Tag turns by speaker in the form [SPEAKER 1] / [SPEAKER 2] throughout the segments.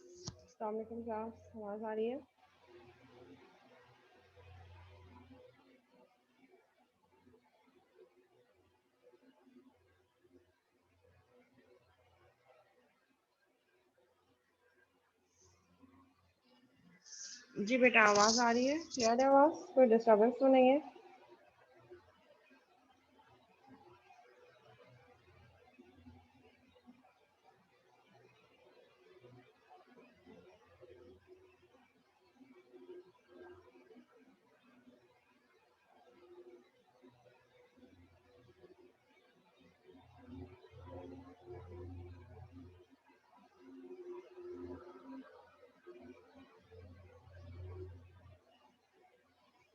[SPEAKER 1] अस्सलाम वालेकुम क्लास, आवाज़ आ रही है? जी बेटा, आवाज़ आ रही है? क्लियर है आवाज़? कोई डिस्टर्बेंस तो नहीं है?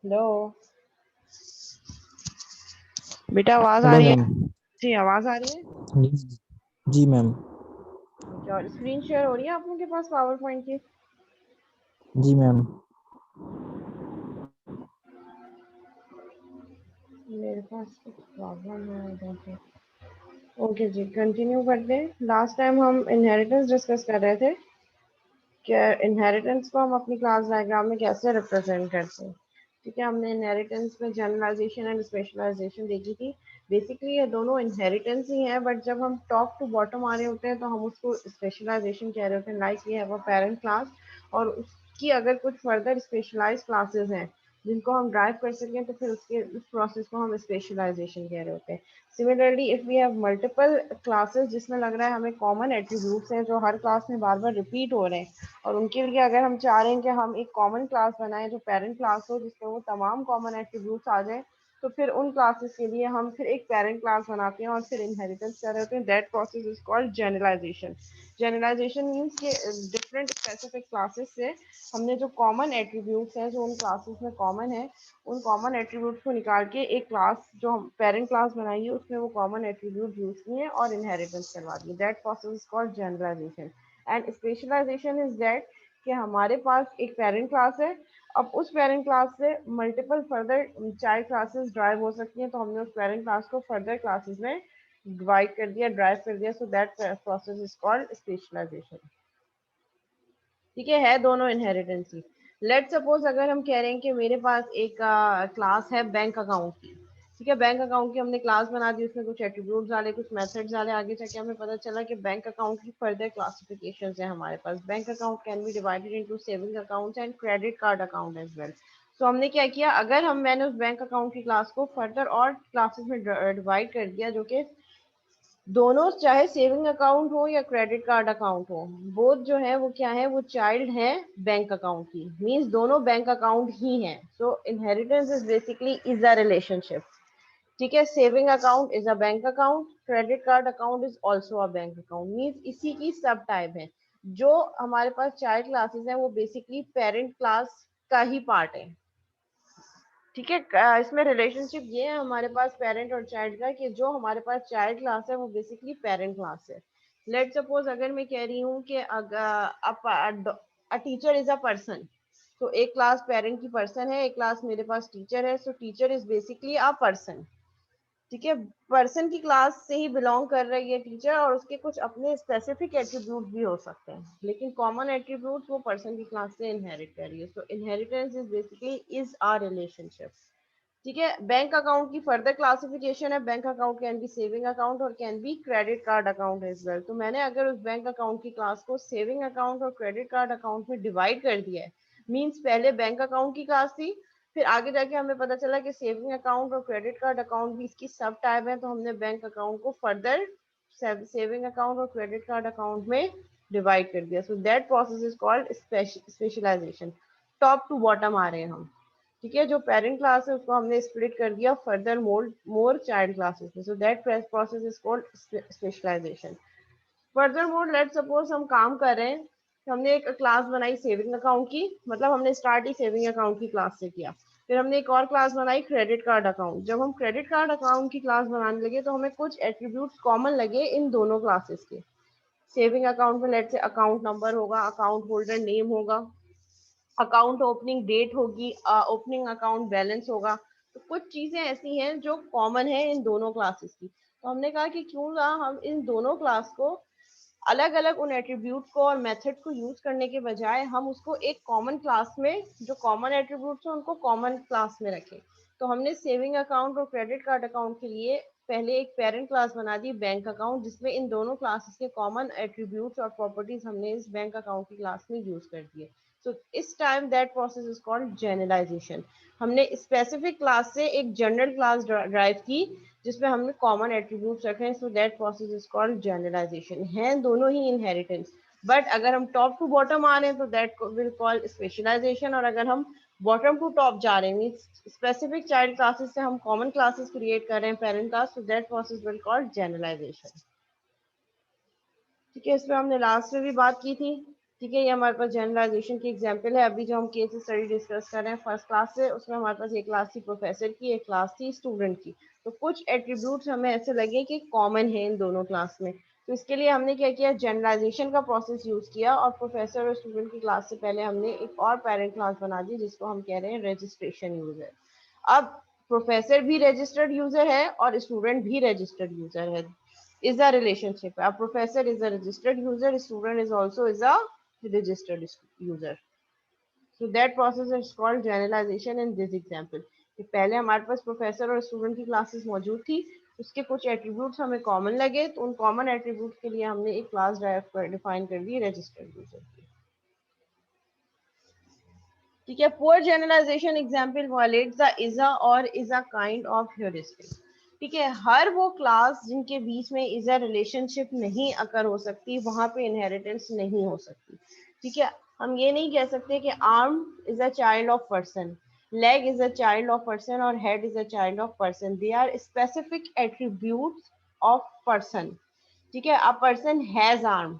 [SPEAKER 1] हेलो बेटा, आवाज़ आ
[SPEAKER 2] हेलो
[SPEAKER 1] रही
[SPEAKER 2] मैम।
[SPEAKER 1] है? जी, आवाज़ आ रही है?
[SPEAKER 2] जी जी मैम।
[SPEAKER 1] ओके, और स्क्रीन शेयर हो रही है आप लोगों के पास पावर पॉइंट की?
[SPEAKER 2] जी मैम।
[SPEAKER 1] मेरे पास कुछ प्रॉब्लम है इधर से। ओके जी, कंटिन्यू करते हैं। लास्ट टाइम हम इनहेरिटेंस डिस्कस कर रहे थे कि इनहेरिटेंस को हम अपनी क्लास डायग्राम में कैसे रिप्रेजेंट करते हैं। ठीक है, हमने इनहेरिटेंस में जनरलाइजेशन एंड स्पेशलाइजेशन देखी थी। बेसिकली ये दोनों इनहेरिटेंस ही है, बट जब हम टॉप टू बॉटम आ रहे होते हैं तो हम उसको स्पेशलाइजेशन कह रहे होते हैं। लाइक ये है वो पेरेंट क्लास, और उसकी अगर कुछ फर्दर स्पेशलाइज क्लासेस हैं जिनको हम ड्राइव कर सकें तो फिर उसके उस प्रोसेस को हम स्पेशलाइजेशन कह रहे होते हैं। Similarly if we have multiple classes जिसमें लग रहा है हमें कॉमन एट्रीब्यूट्स हैं जो हर क्लास में बार बार रिपीट हो रहे हैं, और उनके लिए अगर हम चाह रहे हैं कि हम एक कॉमन क्लास बनाएं जो पेरेंट क्लास हो जिसमें वो तमाम कॉमन एट्रीब्यूट्स आ जाएं, तो फिर उन क्लासेस के लिए हम फिर एक पेरेंट क्लास बनाते हैं और फिर इनहेरिटेंस कर रहे होते हैं। That process is called generalisation. Generalisation means के डिफरेंट स्पेसिफिक क्लासेस से हमने जो कॉमन एट्रीब्यूट्स हैं जो उन क्लासेस में कॉमन है, उन कॉमन एट्रीब्यूट्स को निकाल के एक क्लास जो हम पेरेंट क्लास बनाई है उसमें वो कॉमन एट्रीब्यूट यूज किए और इनहेरिटेंस करवा दी। That process is called generalisation. And specialisation is that कि हमारे पास एक पेरेंट क्लास है, अब उस पेरेंट क्लास से multiple further child classes derive हो सकती हैं, तो हमने उस पेरेंट क्लास को फर्दर क्लासेस में डिवाइड कर दिया, ड्राइव कर दिया। So that process is called specialisation. ठीक है दोनों इनहेरिटेंस ही। लेट सपोज अगर हम कह रहे हैं कि मेरे पास एक क्लास है बैंक अकाउंट की। ठीक है, बैंक अकाउंट की हमने क्लास बना दी, उसमें कुछ एट्रीब्यूट डाले, कुछ मेथड्स डाले, आगे जाके हमें पता चला कि बैंक अकाउंट की फर्दर क्लासिफिकेशन है हमारे पास। Bank account can be divided into saving account and credit card account as well. तो हमने क्या किया, अगर मैंने उस बैंक अकाउंट की क्लास को फर्दर और क्लासेस में डिवाइड कर दिया जो कि दोनों, चाहे सेविंग अकाउंट हो या क्रेडिट कार्ड अकाउंट हो, बोथ जो है वो क्या है, वो चाइल्ड है बैंक अकाउंट की। मींस दोनों बैंक अकाउंट ही हैं। So inheritance is basically is a relationship. ठीक है, saving account is a bank account, credit card account is also a bank account. Means इसी की सब टाइप है। जो हमारे पास चाइल्ड क्लासेस हैं वो बेसिकली पेरेंट क्लास का ही पार्ट है। ठीक है, इसमें रिलेशनशिप ये है हमारे पास पेरेंट और चाइल्ड का, कि जो हमारे पास चाइल्ड क्लास है वो बेसिकली पेरेंट क्लास है। लेट सपोज अगर मैं कह रही हूँ कि अगर a teacher is a person, तो एक क्लास पेरेंट की पर्सन है, एक क्लास मेरे पास टीचर है। सो teacher is basically a person. ठीक है, पर्सन की क्लास से ही बिलोंग कर रही है टीचर, और उसके कुछ अपने स्पेसिफिक एट्रीब्यूट भी हो सकते हैं, लेकिन कॉमन एट्रीब्यूट वो पर्सन की क्लास से इनहेरिट कर रही है। So inheritance is basically is are relationship. ठीक है, बैंक अकाउंट की फर्दर क्लासिफिकेशन है। Bank account can be saving account और can be credit card account as well. तो मैंने अगर उस बैंक अकाउंट की क्लास को सेविंग अकाउंट और क्रेडिट कार्ड अकाउंट में डिवाइड कर दिया है, मींस पहले बैंक अकाउंट की क्लास थी, फिर आगे जाके हमें पता चला कि सेविंग अकाउंट और क्रेडिट कार्ड अकाउंट भी इसकी सब टाइप है, तो हमने बैंक अकाउंट को फर्दर सेविंग अकाउंट और क्रेडिट कार्ड अकाउंट में डिवाइड कर दिया। So that process is called specialisation. Top to bottom आ रहे हैं हम। ठीक है, जो पेरेंट क्लास है उसको हमने स्प्लिट कर दिया फर्दर मोर चाइल्ड क्लासेस में। So that process is called specialisation. Furthermore let suppose हम काम कर रहे हैं, तो हमने एक क्लास बनाई सेविंग अकाउंट की, मतलब हमने स्टार्ट ही सेविंग अकाउंट की क्लास से किया। फिर हमने एक और क्लास बनाई क्रेडिट कार्ड अकाउंट। जब हम क्रेडिट कार्ड अकाउंट की क्लास बनाने लगे तो हमें कुछ एट्रीब्यूट्स कॉमन लगे इन दोनों क्लासेस के। सेविंग अकाउंट में लेट से अकाउंट नंबर होगा, अकाउंट होल्डर नेम होगा, अकाउंट ओपनिंग डेट होगी, ओपनिंग अकाउंट बैलेंस होगा। तो कुछ चीजें ऐसी हैं जो कॉमन है इन दोनों क्लासेस की। तो हमने कहा कि क्यों ना हम इन दोनों क्लास को अलग अलग उन एट्रीब्यूट को और मेथड को यूज करने के बजाय हम उसको एक कॉमन क्लास में, जो कॉमन एट्रीब्यूट्स हैं उनको कॉमन क्लास में रखें। तो हमने सेविंग अकाउंट और क्रेडिट कार्ड अकाउंट के लिए पहले एक पेरेंट क्लास बना दी बैंक अकाउंट, जिसमें इन दोनों क्लासेस के कॉमन एट्रीब्यूट्स और प्रॉपर्टीज हमने इस बैंक अकाउंट की क्लास में यूज कर दिए। सो इस time that process is called generalisation. हमने स्पेसिफिक क्लास से एक जनरल क्लास ड्राइव की जिसमें हमने कॉमन एट्रीब्यूट्स रखे हैं। So that process is called generalisation. है दोनों ही इनहेरिटेंस, बट अगर हम टॉप टू बॉटम आ रहे हैं तो दैट विल कॉल स्पेशलाइजेशन, और अगर हम बॉटम टू टॉप जा रहे हैं मीन्स स्पेसिफिक चाइल्ड क्लासेस से हम कॉमन क्लासेस क्रिएट कर रहे हैं पेरेंट क्लास, तो that process will called generalisation. ठीक है, इसमें हमने लास्ट में भी बात की थी। ठीक है, ये हमारे पास जनरलाइजेशन की एग्जांपल है। अभी जो हम केस स्टडी डिस्कस कर रहे हैं फर्स्ट क्लास से, उसमें हमारे पास एक क्लास थी प्रोफेसर की, एक क्लास थी स्टूडेंट की। तो कुछ एट्रीब्यूट्स हमें ऐसे लगे कि कॉमन है इन दोनों क्लास में, तो इसके लिए हमने क्या किया, जनरलाइजेशन का प्रोसेस यूज किया और प्रोफेसर और स्टूडेंट की क्लास से पहले हमने एक और पेरेंट क्लास बना दी जिसको हम कह रहे हैं रजिस्ट्रेशन यूजर। अब प्रोफेसर भी रजिस्टर्ड यूजर है और स्टूडेंट भी रजिस्टर्ड यूजर है, is a relationship. A professor is a registered user, a student is also is a registered user. So that process is called generalization in this example. कि पहले हमारे पास professor और student की classes मौजूद थी, उसके कुछ एट्रीब्यूट्स हमें कॉमन लगे, तो उन कॉमन एट्रीब्यूट्स के लिए हमने एक क्लास डिफाइन कर दी रजिस्टर्ड यूजर की। ठीक है, poor generalization example violates the is a or is a kind of heuristic. ठीक है, हर वो क्लास जिनके बीच में इज अ रिलेशनशिप नहीं अकर हो सकती वहां पे इनहेरिटेंस नहीं हो सकती। ठीक है, हम ये नहीं कह सकते कि arm is a child of person, leg is a child of person और head is a child of person. They are specific attributes of person. ठीक है, अ पर्सन हैज आर्म।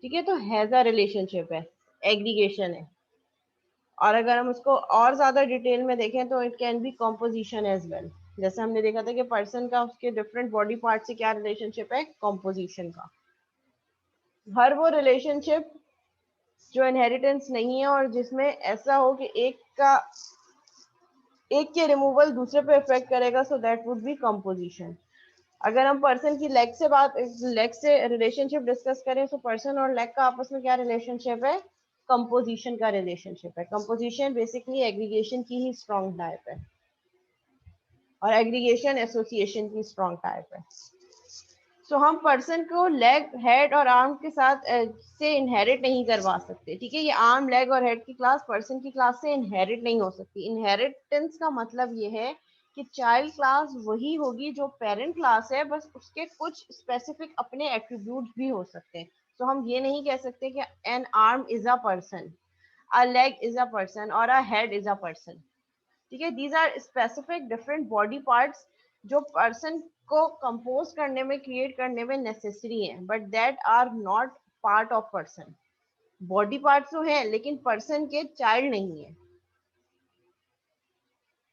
[SPEAKER 1] ठीक है, तो हैज अ रिलेशनशिप है, aggregation है। और अगर हम उसको और ज्यादा डिटेल में देखें तो it can be composition as well. जैसे हमने देखा था कि पर्सन का उसके डिफरेंट बॉडी पार्ट से क्या रिलेशनशिप है, कॉम्पोजिशन का। हर वो रिलेशनशिप जो इनहेरिटेंस नहीं है और जिसमें ऐसा हो कि एक के रिमूवल दूसरे पे इफेक्ट करेगा, so that would be composition. अगर हम पर्सन की लेग से रिलेशनशिप डिस्कस करें तो पर्सन और लेग का आपस में क्या रिलेशनशिप है, कंपोजिशन का रिलेशनशिप है। कंपोजिशन बेसिकली एग्रीगेशन की ही स्ट्रॉन्ग टाइप है और एग्रीगेशन एसोसिएशन की स्ट्रॉन्ग टाइप है। सो हम पर्सन को लेग, हेड और आर्म के साथ से इनहेरिट नहीं करवा सकते। ठीक है, ये आर्म, लेग और हेड की क्लास पर्सन की क्लास से इनहेरिट नहीं हो सकती। इनहेरिटेंस का मतलब ये है कि चाइल्ड क्लास वही होगी जो पेरेंट क्लास है, बस उसके कुछ स्पेसिफिक अपने एट्रीब्यूट भी हो सकते हैं। तो हम ये नहीं कह सकते कि an arm is a person, a leg is a person और a head is a person. ठीक है, these are specific different body parts जो पर्सन को कंपोज करने में, क्रिएट करने में नेसेसरी है, but that are not part of person. Body parts तो है लेकिन पर्सन के चाइल्ड नहीं है।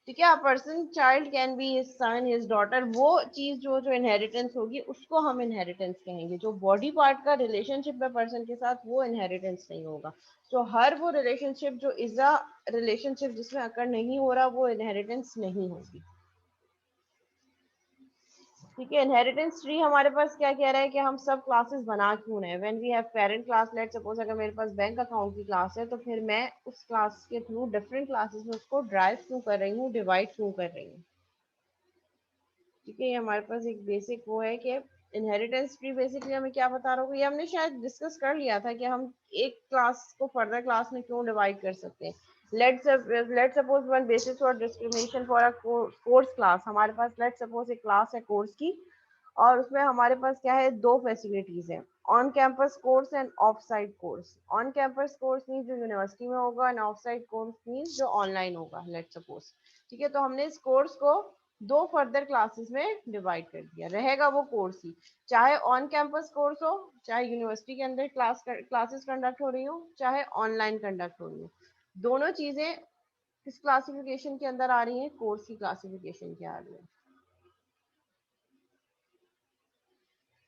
[SPEAKER 1] ठीक है, person child can be his son, his daughter. वो चीज जो जो इनहेरिटेंस होगी उसको हम इनहेरिटेंस कहेंगे। जो बॉडी पार्ट का रिलेशनशिप है पर्सन के साथ वो इनहेरिटेंस नहीं होगा। तो हर वो रिलेशनशिप जो इज अ रिलेशनशिप जिसमें अकर नहीं हो रहा वो इनहेरिटेंस नहीं होगी। ठीक है, इनहेरिटेंस ट्री हमारे पास क्या कह रहा है कि हम सब क्लासेस बना क्यों रहे हैं। When we have parent class, let suppose अगर मेरे पास बैंक अकाउंट की क्लास है तो फिर मैं उस क्लास के थ्रू डिफरेंट क्लासेस में उसको ड्राइव क्यों कर रही हूँ, डिवाइड क्यों कर रही हूँ। ठीक है, ये हमारे पास एक बेसिक वो है कि इनहेरिटेंस ट्री बेसिकली हमें क्या बता रहा होगा, ये हमने शायद डिस्कस कर लिया था कि हम एक क्लास को फर्दर क्लास में क्यों डिवाइड कर सकते हैं। Let suppose one basis for discrimination for a course class. हमारे पास लेट सपोज एक क्लास है कोर्स की और उसमें हमारे पास क्या है, दो फैसिलिटीज है, on campus course end of site course. On campus course means जो यूनिवर्सिटी में होगा end of site course means जो ऑनलाइन होगा, लेट सपोज। ठीक है, तो हमने इस कोर्स को दो फर्दर क्लासेस में डिवाइड कर दिया, रहेगा वो कोर्स ही, चाहे ऑन कैंपस कोर्स हो, चाहे यूनिवर्सिटी के अंदर क्लासेस कंडक्ट हो रही हो, चाहे ऑनलाइन कंडक्ट हो रही हो। दोनों चीजें किस क्लासिफिकेशन के अंदर आ रही हैं, कोर्स की क्लासिफिकेशन के आ रही है।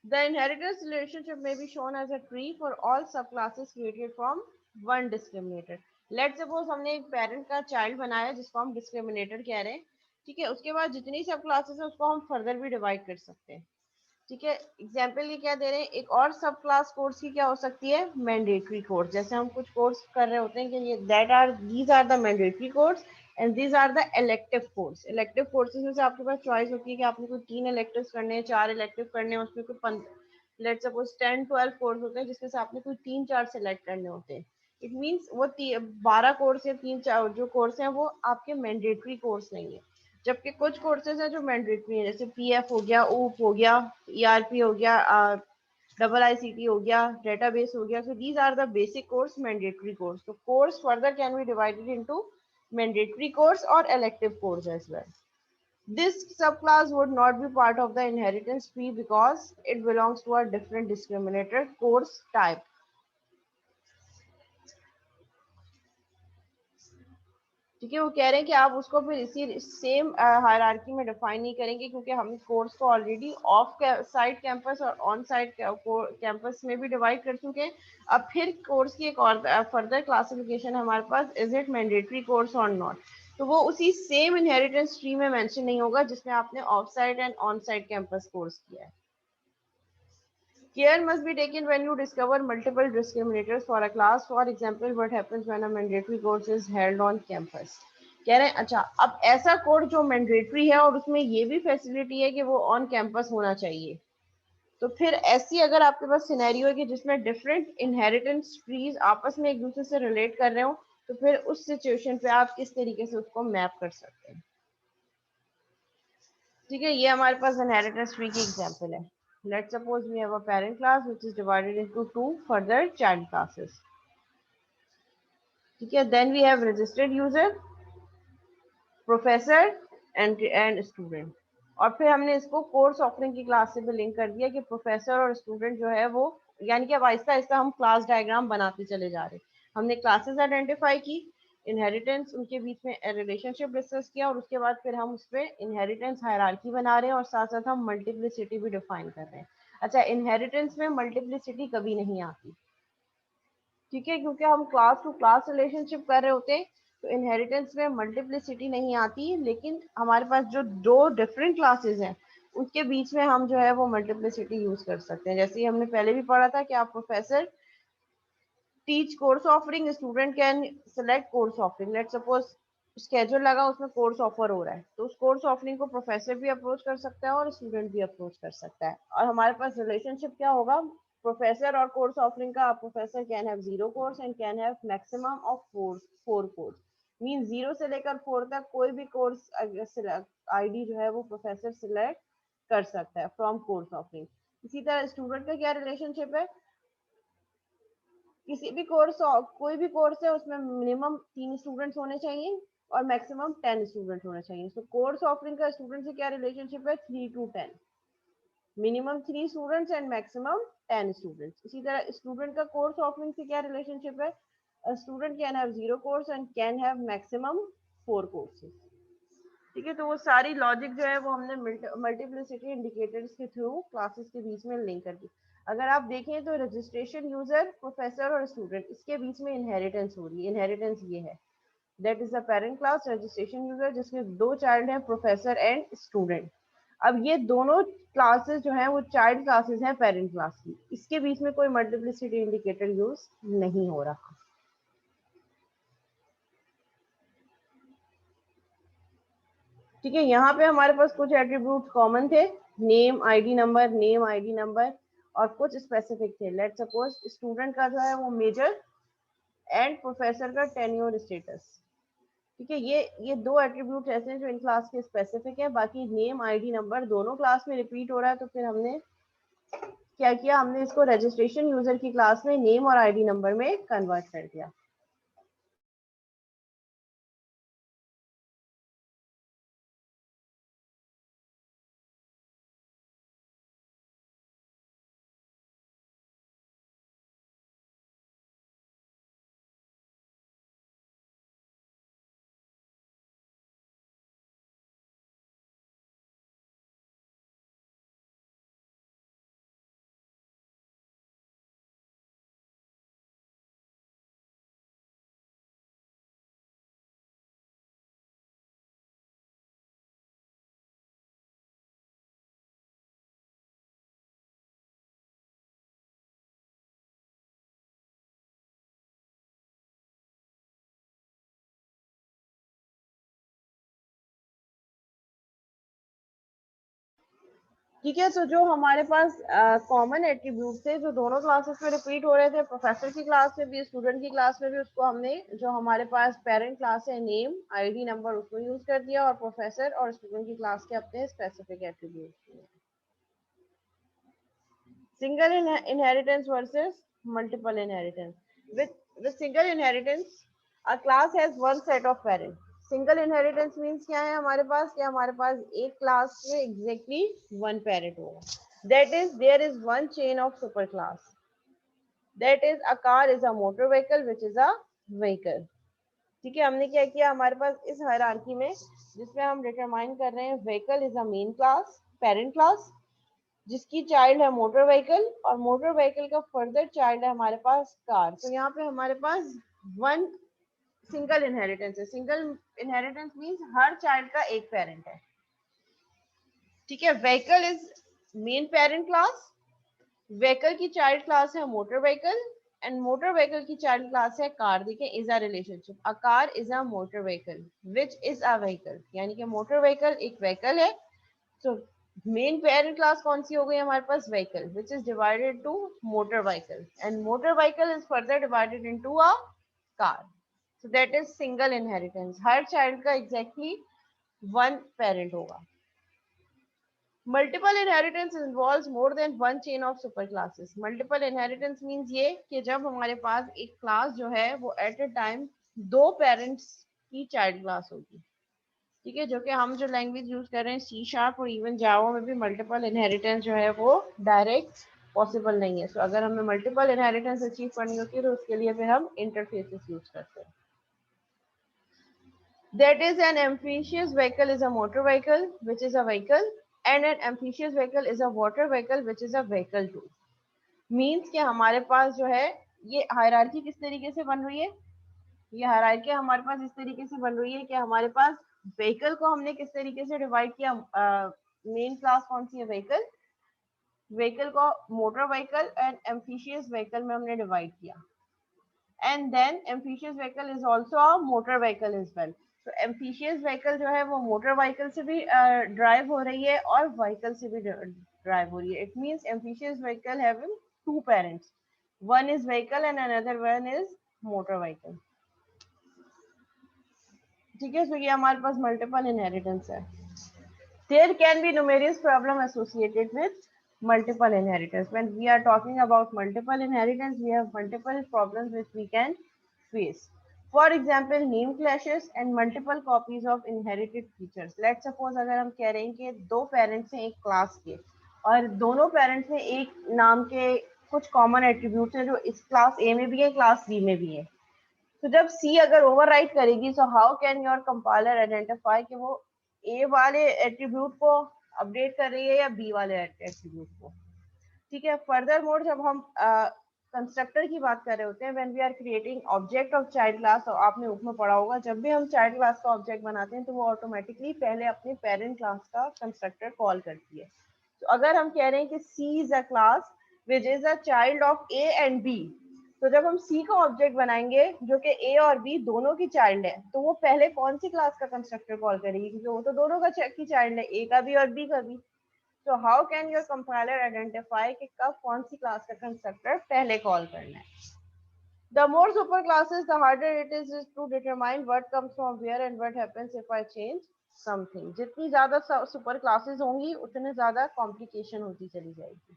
[SPEAKER 1] The inheritance relationship may be shown as a tree for all subclasses created from one discriminator. Let's suppose हमने एक पेरेंट का चाइल्ड बनाया जिसको हम डिस्क्रिमिनेटर कह रहे हैं। ठीक है, उसके बाद जितनी सब क्लासेस है उसको हम फर्दर भी डिवाइड कर सकते हैं। ठीक है, एग्जाम्पल ये क्या दे रहे हैं, एक और सब क्लास कोर्स की क्या हो सकती है, मैंडेटरी कोर्स। जैसे हम कुछ कोर्स कर रहे होते हैं कि ये that are these are the mandatory course and these are the elective course. Elective courses में से आपके पास चॉइस होती है कि आपने कोई 3 इलेक्टिव करने हैं, 4 इलेक्टिव करने हैं, उसमें कोई लेट सपोज 10-12 कोर्स होते हैं जिसमें से आपने कोई 3-4 सेलेक्ट करने होते हैं। इट मीन्स वो 12 कोर्स या 3-4 जो कोर्स हैं वो आपके मैंडेटरी कोर्स नहीं है। जबकि कुछ कोर्सेज हैं जो मैंडेटरी है, जैसे पीएफ हो गया, ऊप हो गया, ईआरपी हो गया, डबल आईसीटी हो गया, डेटाबेस हो गया। So these are the basic course, mandatory course. तो course further can be divided into mandatory course or elective course as well. This subclass would not be part of the inheritance tree because it belongs to a different discriminator course type. ठीक है, वो कह रहे हैं कि आप उसको फिर इसी सेम हायरार्की में डिफाइन नहीं करेंगे, क्योंकि हम कोर्स को ऑलरेडी ऑफ साइड कैंपस और ऑन साइड कैंपस में भी डिवाइड कर चुके हैं। अब फिर कोर्स की एक और फर्दर क्लासिफिकेशन हमारे पास, इज इट मैंडेटरी कोर्स और नॉट, तो वो उसी सेम इनहेरिटेंस ट्री में मेंशन नहीं होगा जिसमें आपने of side and on side campus course किया है। Care must be taken when you discover multiple discriminators for a class. For example, what happens when a mandatory course is held on campus? कह रहे हैं अच्छा, अब ऐसा course जो mandatory है और उसमें ये भी फैसिलिटी है कि वो ऑन कैंपस होना चाहिए, तो फिर ऐसी अगर आपके पास सिनेरियो है कि जिसमें डिफरेंट इनहेरिटेंस ट्रीज आपस में एक दूसरे से रिलेट कर रहे हो, तो फिर उस सिचुएशन पे आप किस तरीके से उसको मैप कर सकते हैं। ठीक है, ये हमारे पास इनहेरिटेंस ट्री की एग्जांपल है। Let's suppose we have a parent class which is divided into 2 further child classes. ठीक है, then we have registered user, professor and student. और फिर हमने इसको कोर्स ऑफरिंग की क्लास से भी लिंक कर दिया कि प्रोफेसर और स्टूडेंट जो है वो, यानी कि अब आहिस्ता आहिस्ता हम क्लास डायग्राम बनाते चले जा रहे हैं। हमने क्लासेस आइडेंटिफाई की, इनहेरिटेंस उनके बीच में रिलेशनशिप डिस्कस किया, और उसके बाद फिर हम उस पर इनहेरिटेंस हायरार्की बना रहे हैं और साथ साथ हम मल्टीप्लिसिटी भी डिफाइन कर रहे हैं। अच्छा, इनहेरिटेंस में मल्टीप्लिसिटी कभी नहीं आती, ठीक है, क्योंकि हम क्लास टू क्लास रिलेशनशिप कर रहे होते हैं, तो इनहेरिटेंस में मल्टीप्लिसिटी नहीं आती। लेकिन हमारे पास जो दो डिफरेंट क्लासेस हैं उसके बीच में हम जो है वो मल्टीप्लिसिटी यूज कर सकते हैं। जैसे हमने पहले भी पढ़ा था कि आप professor teach course offering, student can select course offering. Let suppose schedule लगा, उसमें कोर्स ऑफर हो रहा है, तो उस कोर्स ऑफरिंग को प्रोफेसर भी अप्रोच कर सकता है और स्टूडेंट भी अप्रोच कर सकता है। और हमारे पास रिलेशनशिप क्या होगा, प्रोफेसर और कोर्स ऑफरिंग का, professor can have 0 course and can have maximum of 4 course. Mean 0 से लेकर 4 तक कोई भी कोर्स आईडी जो है वो प्रोफेसर सिलेक्ट कर सकता है फ्रॉम कोर्स ऑफरिंग। इसी तरह स्टूडेंट का क्या रिलेशनशिप है, किसी भी कोर्स, कोई भी कोर्स है उसमें मिनिमम 3 स्टूडेंट्स होने चाहिए और मैक्सिमम 10 स्टूडेंट होने चाहिए। तो कोर्स ऑफरिंग का स्टूडेंट से क्या रिलेशनशिप है, 3 to 10, minimum 3 students and maximum 10 students. इसी तरह स्टूडेंट का कोर्स ऑफरिंग से क्या रिलेशनशिप है, student can have 0 course and can have maximum 4 courses. ठीक है, तो वो सारी लॉजिक जो है वो हमने मल्टीप्लिसिटी इंडिकेटर्स के थ्रू क्लासेस के बीच में लिंक कर दी। अगर आप देखें तो रजिस्ट्रेशन यूजर, प्रोफेसर और स्टूडेंट, इसके बीच में इनहेरिटेंस हो रही है। इनहेरिटेंस ये है, that is the parent class registration user, जिसमें 2 चाइल्ड हैं, प्रोफेसर एंड स्टूडेंट। अब ये दोनों क्लासेस जो हैं वो चाइल्ड क्लासेस हैं पेरेंट क्लास की, इसके बीच में कोई मल्टीप्लिसिटी इंडिकेटर यूज नहीं हो रहा। ठीक है, यहाँ पे हमारे पास कुछ एट्रीब्यूट कॉमन थे, name ID number, name ID number, और कुछ स्पेसिफिक थे। लेट सपोज स्टूडेंट का जो है वो मेजर एंड प्रोफेसर का टेन्योर स्टेटस। ठीक है, ये 2 एट्रीब्यूट ऐसे हैं जो इन क्लास के स्पेसिफिक है। बाकी नेम आईडी नंबर दोनों क्लास में रिपीट हो रहा है, तो फिर हमने क्या किया, हमने इसको रजिस्ट्रेशन यूजर की क्लास में नेम और आईडी नंबर में कन्वर्ट कर दिया। ठीक है, तो जो हमारे पास कॉमन एट्रीब्यूट थे जो दोनों क्लासेस में रिपीट हो रहे थे, प्रोफेसर की क्लास में भी स्टूडेंट की क्लास में भी, उसको हमने जो हमारे पास पेरेंट क्लास है नेम आईडी नंबर उसको यूज कर दिया, और प्रोफेसर और स्टूडेंट की क्लास के अपने specific attribute. Single inheritance versus multiple inheritance. With single inheritance, a class has one set of parents. Single inheritance means क्या है हमारे पास, क्या हमारे पास एक क्लास में exactly one parent होगा. That is, there is one chain of superclass. That is, a car is a motor vehicle which is a vehicle. ठीक है, हमने क्या किया, हमारे पास इस हायरार्की में जिसमें हम डिटरमाइन कर रहे हैं vehicle is a main class, parent class, जिसकी चाइल्ड है मोटर व्हीकल, और मोटर व्हीकल का फर्दर चाइल्ड है हमारे पास कार। तो यहाँ पे हमारे पास वन सिंगल इनहेरिटेंस है। Single inheritance means her child का एक पेरेंट है। ठीक है, vehicle is main parent class, vehicle की चाइल्ड क्लास है motor vehicle, and motor vehicle की चाइल्ड क्लास है कार। देखिए, is a relationship, a car is a motor vehicle which is a vehicle, यानी कि मोटर व्हीकल एक vehicle है। So main parent class कौन सी हो गई हमारे पास, vehicle, which is divided to motor vehicle, and motor vehicle is further divided into a car. So that is single inheritance. Her child का exactly one parent होगा. Multiple inheritance involves more than one chain of superclasses. Multiple inheritance means ये कि जब हमारे पास एक class जो है वो at a time दो parents की child class होगी। ठीक है, जो कि हम जो लैंग्वेज यूज कर रहे हैं सी शार्प और इवन जावा में भी मल्टीपल इनहेरिटेंस जो है वो डायरेक्ट पॉसिबल नहीं है। सो अगर हमें मल्टीपल इनहेरिटेंस अचीव करनी होती है तो उसके लिए फिर हम इंटरफेसेस यूज करते हैं। That is an amphibious vehicle is a motor vehicle which is a vehicle, and an amphibious vehicle is a water vehicle which is a vehicle too. Means कि हमारे पास जो है ये हायरार्की किस तरीके से बन रही है, ये हायरार्की हमारे पास इस तरीके से बन रही है कि हमारे पास व्हीकल को हमने किस तरीके से डिवाइड किया, मेन क्लास कौन सी है, व्हीकल, व्हीकल को motor vehicle and amphibious vehicle में हमने डिवाइड किया, and then amphibious vehicle is also a motor vehicle as well. तो एम्फिशियस व्हीकल जो है वो मोटर व्हीकल से भी ड्राइव हो रही है और व्हीकल से भी ड्राइव हो रही है। It means amphibious vehicle having two parents, one is vehicle and another one is motor vehicle। ठीक है, तो ये हमारे पास मल्टीपल इनहेरिटेंस है। There can be numerous problems associated with multiple inheritance. When we are talking about multiple inheritance, we have multiple problems which we can face. For example, name clashes and multiple copies of inherited features. Let's suppose अगर हम कह रहे हैं कि दो parents हैं एक class के, और दोनों पेरेंट्स में एक नाम के कुछ कॉमन एट्रीब्यूट्स हैं जो इस क्लास ए में भी है क्लास बी में भी है। तो जब सी अगर ओवरराइट करेगी, so how can your compiler identify कि वो ए वाले एट्रीब्यूट को अपडेट कर रही है या बी वाले एट्रीब्यूट को। ठीक है, फर्दर मोड जब हम कंस्ट्रक्टर की बात कर रहे होते हैं, when we are creating object of child class, तो आपने ऊपर पढ़ा होगा जब भी हम चाइल्ड क्लास का ऑब्जेक्ट बनाते हैं तो वो ऑटोमेटिकली पहले अपने पेरेंट क्लास का कंस्ट्रक्टर कॉल करती है। तो अगर हम कह रहे हैं कि C is a class which is a child of A and B, तो जब हम सी का ऑब्जेक्ट बनाएंगे जो कि ए और बी दोनों की चाइल्ड है, तो वो पहले कौन सी क्लास का कंस्ट्रक्टर कॉल करेगी, क्योंकि वो तो दोनों का की चाइल्ड है, ए का भी और बी का भी। तो how can your compiler identify कि कब कौन सी क्लास का कंस्ट्रक्टर पहले कॉल करना है। The more super classes, the harder it is to determine what comes from where and what happens if I change something. जितनी ज्यादा सुपर क्लासेस होंगी उतने ज्यादा कॉम्प्लिकेशन होती चली जाएगी।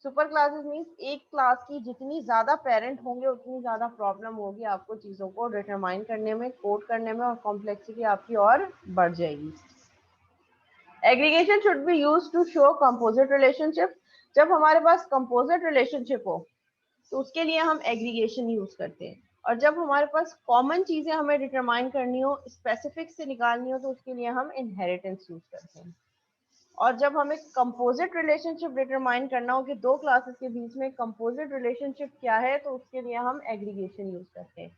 [SPEAKER 1] सुपर क्लासेस मीन्स एक क्लास की जितनी ज्यादा पेरेंट होंगे उतनी ज्यादा प्रॉब्लम होगी आपको चीजों को डिटरमाइन करने में, कोड करने में, और कॉम्प्लेक्सिटी आपकी और बढ़ जाएगी। Aggregation should be used to show composite relationship. जब हमारे पास कंपोजिट रिलेशनशिप हो तो उसके लिए हम एग्रीगेशन यूज करते हैं, और जब हमारे पास कॉमन चीजें हमें डिटरमाइन करनी हो, स्पेसिफिक से निकालनी हो, तो उसके लिए हम इनहेरिटेंस यूज करते हैं। और जब हमें कंपोजिट रिलेशनशिप डिटरमाइन करना हो कि दो क्लासेस के बीच में कंपोजिट रिलेशनशिप क्या है, तो उसके लिए हम एग्रीगेशन यूज करते हैं।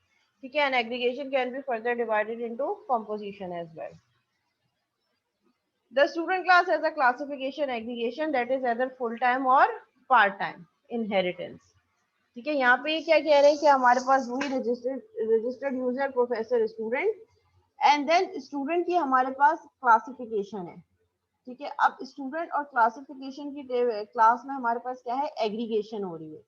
[SPEAKER 1] ठीक है, and aggregation can be further divided into composition as well. The student class has a classification aggregation that is either full time or part time inheritance। ठीक है, यहाँ पे क्या कह रहे हैं कि हमारे पास वही registered user professor student, and then student की हमारे पास क्लासिफिकेशन है। ठीक है, अब स्टूडेंट और क्लासिफिकेशन की क्लास में हमारे पास क्या है, एग्रीगेशन हो रही है।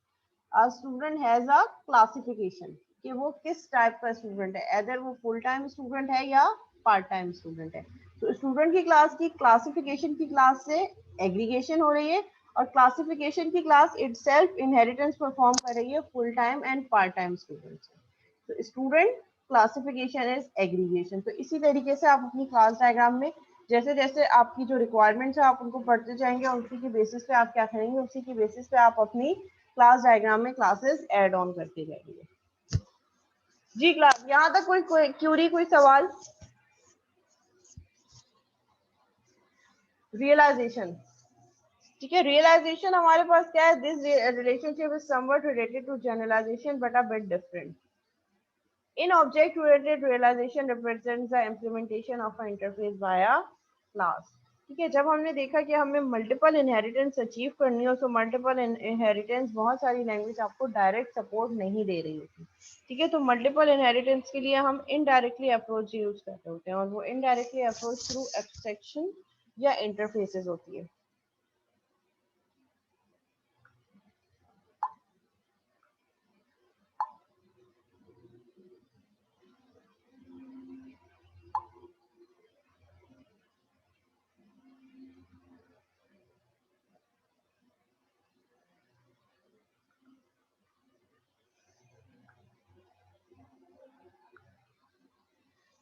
[SPEAKER 1] A student has a classification कि वो किस टाइप का स्टूडेंट है, अदर वो फुल टाइम स्टूडेंट है या पार्ट टाइम स्टूडेंट है। तो स्टूडेंट की क्लास की क्लासिफिकेशन की क्लास से एग्रीगेशन हो रही है, और क्लासिफिकेशन की क्लास इटसेल्फ इनहेरिटेंस परफॉर्म कर रही है full time and part time student से। तो स्टूडेंट क्लासिफिकेशन इज एग्रीगेशन। तो इसी तरीके से आप अपनी क्लास डायग्राम में जैसे जैसे आपकी जो रिक्वायरमेंट्स है आप उनको पढ़ते जाएंगे, और उसी की बेसिस पे आप क्या करेंगे, उसी की बेसिस पे आप अपनी क्लास डायग्राम में क्लासेस ऐड ऑन करते जाएंगे। जी क्लास, यहाँ तक कोई क्यूरी, कोई सवाल? रियलाइजेशन, ठीक है, रियलाइजेशन हमारे पास क्या है, this relationship is something related to generalization but a bit different. In object oriented realization represents the implementation of a interface via class. ठीक है, जब हमने देखा कि हमें मल्टीपल इनहेरिटेंस अचीव करनी हो, तो मल्टीपल इनहेरिटेंस बहुत सारी लैंग्वेज आपको डायरेक्ट सपोर्ट नहीं दे रही होती। ठीक है, तो मल्टीपल इनहेरिटेंस के लिए हम इनडायरेक्टली अप्रोच यूज करते होते हैं, और वो इनडायरेक्टली अप्रोच थ्रू एब्स्ट्रैक्शन या इंटरफेसेस होती है।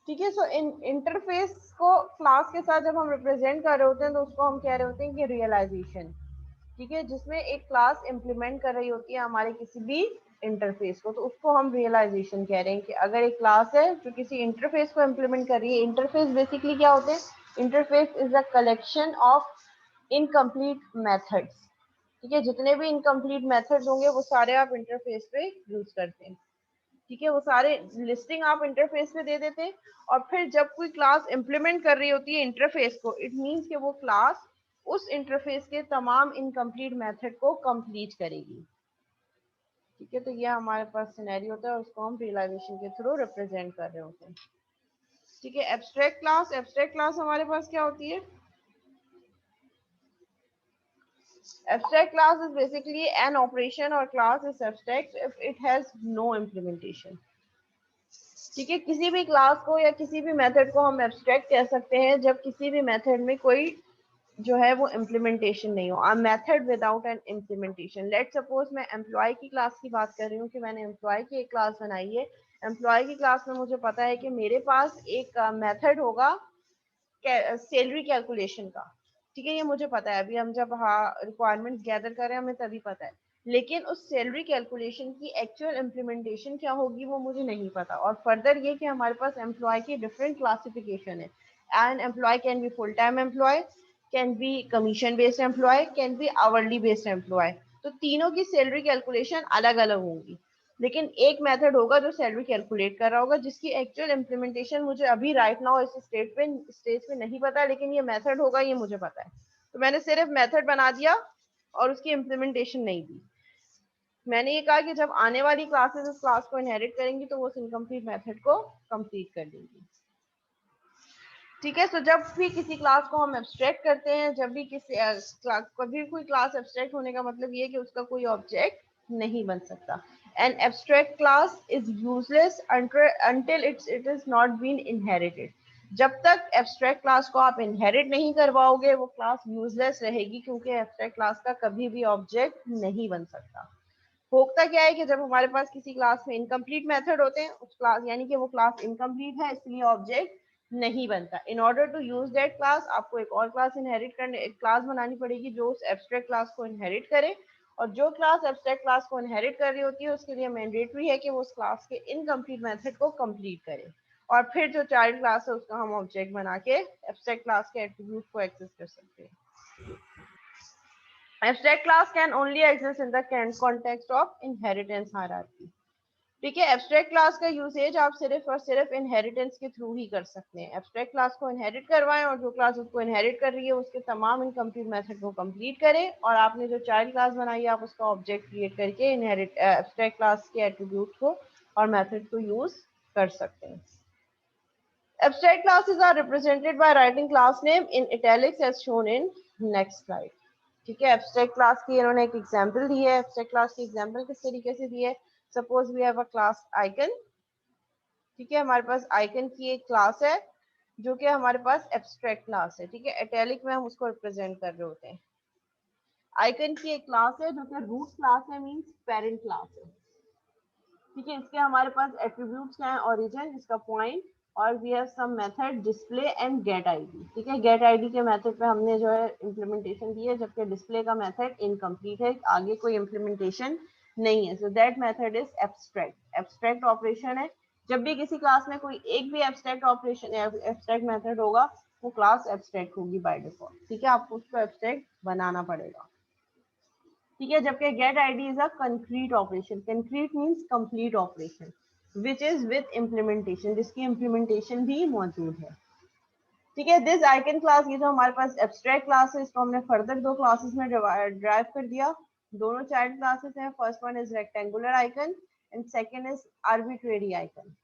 [SPEAKER 1] ठीक है, सो इंटरफेस को क्लास के साथ जब हम रिप्रेजेंट कर रहे होते हैं तो उसको हम कह रहे होते हैं कि रियलाइजेशन। ठीक है, जिसमें एक क्लास इंप्लीमेंट कर रही होती है हमारे किसी भी इंटरफेस को, तो उसको हम रियलाइजेशन कह रहे हैं। कि अगर एक क्लास है जो किसी इंटरफेस को इंप्लीमेंट कर रही है, इंटरफेस बेसिकली क्या होते हैं, interface is a collection of incomplete methods. ठीक है, जितने भी इनकम्प्लीट मेथड्स होंगे वो सारे आप इंटरफेस पे यूज करते हैं। ठीक है, वो सारे लिस्टिंग आप इंटरफेस पे दे देते हैं, और फिर जब कोई क्लास इंप्लीमेंट कर रही होती है इंटरफेस को, इट मींस कि वो क्लास उस इंटरफेस के तमाम इनकम्प्लीट मेथड को कंप्लीट करेगी। ठीक है, तो ये हमारे पास सिनेरियो होता है, उसको हम रियलाइजेशन के थ्रू रिप्रेजेंट कर रहे होते हैं। ठीक है, एब्स्ट्रैक्ट क्लास, एब्स्ट्रैक्ट क्लास हमारे पास क्या होती है, abstract class is basically an operation or class is abstract if it has no implementation। ठीक है, किसी भी क्लास को या किसी भी मेथड को हम एब्स्ट्रैक्ट कह सकते हैं जब किसी भी मेथड में कोई जो है वो इम्प्लीमेंटेशन नहीं हो। A method without an implementation, let suppose मैं एम्प्लॉय की क्लास की बात कर रही हूँ कि मैंने एम्प्लॉय की एक क्लास बनाई है। एम्प्लॉय की क्लास में मुझे पता है कि मेरे पास एक मेथड होगा सैलरी कैलकुलेशन का। ठीक है, ये मुझे पता है, अभी हम जब रिक्वायरमेंट गैदर कर रहे हैं हमें तभी पता है, लेकिन उस सैलरी कैलकुलेशन की एक्चुअल इम्प्लीमेंटेशन क्या होगी वो मुझे नहीं पता। और फर्दर ये कि हमारे पास एम्प्लॉय की डिफरेंट क्लासिफिकेशन है, and employee can be full time employee, can be commission based employee, can be hourly based employee. तो तीनों की सैलरी कैलकुलेशन अलग अलग होंगी, लेकिन एक मेथड होगा जो सैलरी कैलकुलेट कर रहा होगा, जिसकी एक्चुअल इम्प्लीमेंटेशन मुझे अभी राइट नाउ इस स्टेज पे नहीं पता, लेकिन ये मेथड होगा ये मुझे पता है। तो मैंने सिर्फ मेथड बना दिया और उसकी इम्प्लीमेंटेशन नहीं दी। मैंने ये कहा कि जब आने वाली क्लासेस उस क्लास को इनहेरिट करेंगी तो वो उस इनकम्प्लीट मेथड को कंप्लीट कर देंगी। ठीक है, तो जब भी किसी क्लास को हम एब्स्ट्रैक्ट करते हैं, जब भी किसी कभी कोई क्लास एब्स्ट्रैक्ट होने का मतलब ये है कि उसका कोई ऑब्जेक्ट नहीं बन सकता। An abstract class is useless until it is not been inherited। जब तक एब्स्ट्रैक्ट क्लास को आप इनहेरिट नहीं करवाओगे वो क्लास यूजलेस रहेगी, क्योंकि एब्स्ट्रैक्ट क्लास का कभी भी ऑब्जेक्ट नहीं बन सकता। होता क्या है कि जब हमारे पास किसी क्लास में इनकम्प्लीट मेथड होते हैं, उस क्लास यानी कि वो क्लास इनकम्प्लीट है इसलिए ऑब्जेक्ट नहीं बनता। In order to use that class आपको एक और क्लास इनहेरिट करने, एक क्लास बनानी पड़ेगी जो उस एब्स्ट्रैक्ट क्लास को इनहेरिट करे, और जो क्लास एब्स्ट्रैक्ट क्लास को इनहेरिट कर रही होती है उसके लिए मैंडेटरी है कि वो उस क्लास के इनकम्प्लीट मेथड को कंप्लीट करे, और फिर जो चाइल्ड क्लास है उसका हम ऑब्जेक्ट बना के एब्स्ट्रैक्ट क्लास के एट्रीब्यूट को एक्सेस कर सकते हैं। Abstract class can only exist in the context of inheritance hierarchy। ठीक है, एब्स्ट्रैक्ट क्लास का यूसेज आप सिर्फ और सिर्फ इनहेरिटेंस के थ्रू ही कर सकते हैं। एब्स्ट्रैक्ट क्लास को इनहेरिट करवाएं और जो क्लास उसको इनहेरिट कर रही है उसके तमाम इनकम्प्लीट मेथड को कंप्लीट करें, और आपने जो चाइल्ड क्लास बनाई है आप उसका ऑब्जेक्ट क्रिएट करके इनहेरिट एब्स्ट्रैक्ट क्लास के एट्रीब्यूट को और मेथड को यूज कर सकते हैं। Abstract classes are represented by writing class name in italics as shown in next slide. ठीक है, abstract class की इन्होंने एक एग्जांपल दी है. abstract class की एग्जांपल किस तरीके से दी है? Suppose we have a class icon. ठीक है, हमारे पास आइकन की एक क्लास है जो कि हमारे पास एब्स्ट्रैक्ट क्लास है. ठीक है, इटैलिक में हम उसको रिप्रेजेंट कर रहे होते हैं. आइकन की एक क्लास है जो कि रूट क्लास है, मींस पेरेंट क्लास है. ठीक है, इसके हमारे पास एट्रीब्यूट्स क्या है? ओरिजिन, इसका पॉइंट, और we have some method display and get ID. ठीक है, गेट आईडी के मेथड पे हमने जो है इम्प्लीमेंटेशन दी है, जबकि डिस्प्ले का मेथड इनकम्प्लीट है, आगे कोई इम्प्लीमेंटेशन नहीं है. So that method is abstract. Abstract operation है. जब भी किसी क्लास में कोई एक भी एब्स्ट्रैक्ट ऑपरेशन एब्स्ट्रैक्ट मेथड होगा, वो क्लास एब्स्ट्रैक्ट होगी बाय डिफॉल्ट. ठीक है, आपको उसको एब्स्ट्रैक्ट बनाना पड़ेगा. ठीक है, जबकि get ID is a concrete operation. Concrete means complete operation which is with implementation, जिसकी इम्प्लीमेंटेशन भी मौजूद है. ठीक है, दिस आइकन क्लास, ये जो हमारे पास एब्स्ट्रैक्ट क्लास है, इसको हमने फर्दर दो क्लासेस में ड्राइव कर दिया. दोनों चाइल्ड क्लासेस हैं. First one is rectangular icon and second is arbitrary icon.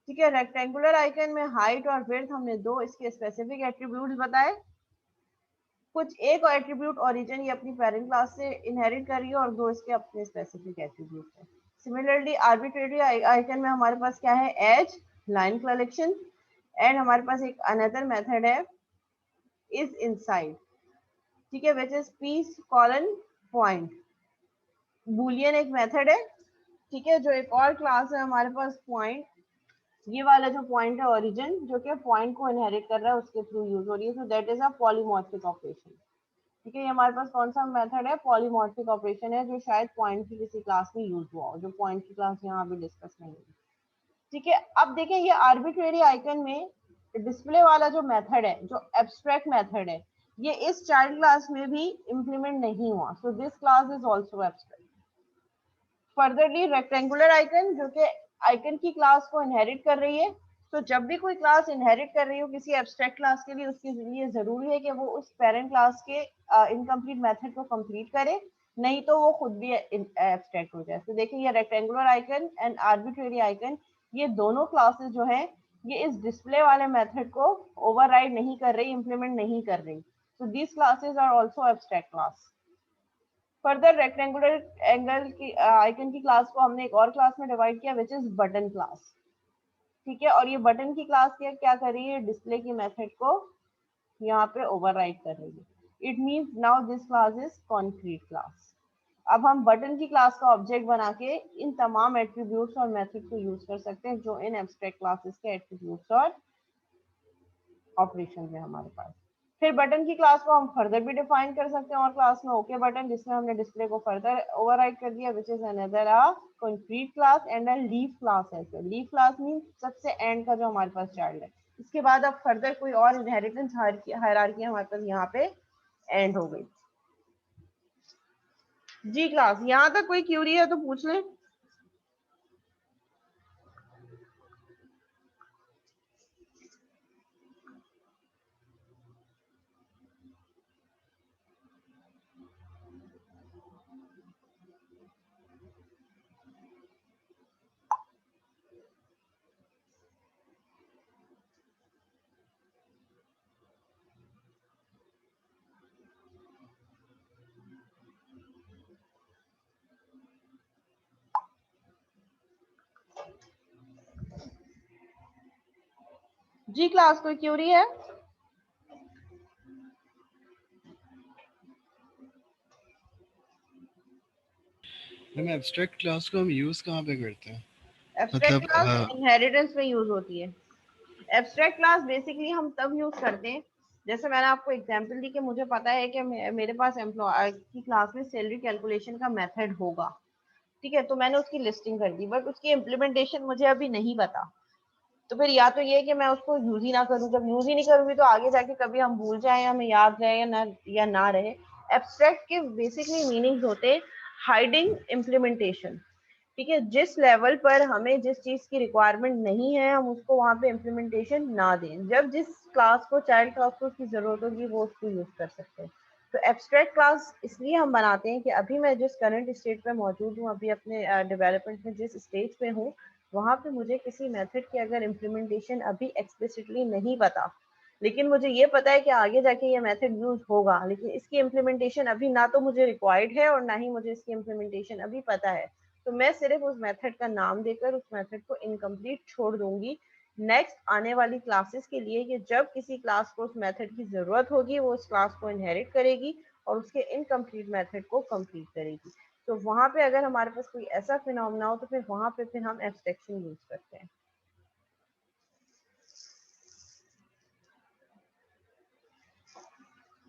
[SPEAKER 1] ठीक है, रेक्टेंगुलर आइकन में हाइट और विड्थ हमने दो इसके स्पेसिफिक एट्रीब्यूट्स बताए. कुछ एक एट्रीब्यूट ओरिजिन ये अपनी पेरेंट क्लास से इनहेरिट कर रही है और दो इसके अपने स्पेसिफिक एट्रीब्यूट है. सिमिलरली आर्बिट्रेरी आइकन में हमारे पास क्या है? एज, लाइन कलेक्शन, एंड हमारे पास एक अनदर मेथड है इज इनसाइड. ठीक है, which is peace colon point. Boolean एक मेथड है. ठीक है, जो एक और क्लास है हमारे पास पॉइंट. ये वाला जो पॉइंट है ओरिजिन, जो कि पॉइंट को इनहेरिट कर रहा है, उसके थ्रू यूज हो रही है. So that is a polymorphic operation. ठीक है, ये हमारे पास कौन सा मेथड है? पॉलीमॉर्फिक ऑपरेशन है, जो शायद पॉइंट की किसी क्लास में यूज हुआ हो, जो पॉइंट की क्लास यहाँ अभी डिस्कस नहीं हुई. ठीक है, अब देखें ये आर्बिट्रेरी आइकन में डिस्प्ले वाला जो मेथड है, जो एब्स्ट्रैक्ट मेथड है, ये इस चाइल्ड क्लास में भी इंप्लीमेंट नहीं हुआ. So this class is also abstract. Furtherly rectangular icon, जो कि आइकन की क्लास को इनहेरिट कर रही है. तो जब भी कोई क्लास इनहेरिट कर रही हो किसी एब्स्ट्रैक्ट क्लास के लिए, उसके लिए जरूरी है कि वो उस पेरेंट क्लास के इनकम्प्लीट मेथड को कंप्लीट करे, नहीं तो वो खुद भी एब्स्ट्रैक्ट हो जाए. तो देखिए, ये rectangular icon and arbitrary icon, ये दोनों क्लासेस जो है, ये इस डिस्प्ले वाले मेथड को ओवरराइड नहीं कर रही, इंप्लीमेंट नहीं कर रही. तो these classes are also abstract class. Further rectangular angle की आइकन की क्लास को हमने एक और क्लास में डिवाइड किया, विच इज बटन क्लास. ठीक है, और ये बटन की क्लास क्या कर रही है? डिस्प्ले की मेथड को यहाँ पे ओवरराइड कर रही है. It means now this class is concrete class. अब हम बटन की क्लास का ऑब्जेक्ट बना के इन तमाम एट्रीब्यूट्स और मेथड को यूज कर सकते हैं जो इन एब्स्ट्रैक्ट क्लासेस के एट्रीब्यूट्स और ऑपरेशन है हमारे पास. फिर बटन की क्लास को हम फर्दर भी डिफाइन कर सकते हैं और क्लास में ओके बटन, जिसमें हमने डिस्प्ले को फर्दर ओवरराइड कर दिया, which is another a concrete class and a leaf class है. लीफ क्लास मींस सबसे एंड का जो हमारे पास चाइल्ड है. इसके बाद अब फर्दर कोई और इनहेरिटेंस हायरार्की हमारे पास यहाँ पे एंड हो गई. जी क्लास, यहाँ तक कोई क्यूरी है तो पूछ लें. जी क्लास, कोई क्यूरी है?
[SPEAKER 3] मैम एब्स्ट्रैक्ट क्लास को हम यूज कहाँ पे करते हैं?
[SPEAKER 1] एब्स्ट्रैक्ट
[SPEAKER 3] मतलब
[SPEAKER 1] क्लास इनहेरिटेंस में यूज होती है. एब्स्ट्रैक्ट क्लास बेसिकली हम तब यूज करते हैं, जैसे मैंने आपको एग्जांपल दी कि मुझे पता है कि मेरे पास एम्प्लॉय की क्लास में सैलरी कैलकुलेशन का मेथड होगा. ठीक है, तो मैंने उसकी लिस्टिंग कर दी, बट उसकी इम्प्लीमेंटेशन मुझे अभी नहीं पता. तो फिर या तो ये कि मैं उसको यूज ही ना करूँ. जब यूज ही नहीं करूंगी तो आगे जाके कभी हम भूल जाए, हमें याद रहे या ना रहे. एब्स्ट्रैक्ट के बेसिकली मीनिंग्स होते हैं हाइडिंग इम्प्लीमेंटेशन. ठीक है, जिस लेवल पर हमें जिस चीज की रिक्वायरमेंट नहीं है, हम उसको वहां पे इम्प्लीमेंटेशन ना दें. जब जिस क्लास को, चाइल्ड क्लास को उसकी जरूरत होगी, वो उसको यूज कर सकते हैं. तो एब्स्ट्रैक्ट क्लास इसलिए हम बनाते हैं कि अभी मैं जिस करंट स्टेट पे मौजूद हूँ, अभी अपने डेवलपमेंट में जिस स्टेज पे हूँ, वहां पे मुझे किसी मेथड की अगर इम्प्लीमेंटेशन अभी एक्सप्लिसिटली नहीं पता, लेकिन मुझे ये पता है कि आगे जाके ये मेथड यूज होगा, लेकिन इसकी इम्प्लीमेंटेशन अभी ना तो मुझे रिक्वायर्ड है और ना ही मुझे इसकी इम्प्लीमेंटेशन अभी पता है, तो मैं सिर्फ उस मेथड का नाम देकर उस मेथड को इनकम्प्लीट छोड़ दूंगी नेक्स्ट आने वाली क्लासेस के लिए, कि जब किसी क्लास को उस मेथड की जरूरत होगी वो उस क्लास को इनहेरिट करेगी और उसके इनकम्प्लीट मेथड को कंप्लीट करेगी। तो वहां पे अगर हमारे पास कोई ऐसा फिनोमेना हो तो फिर वहां पे फिर हम एब्स्ट्रैक्शन यूज करते हैं।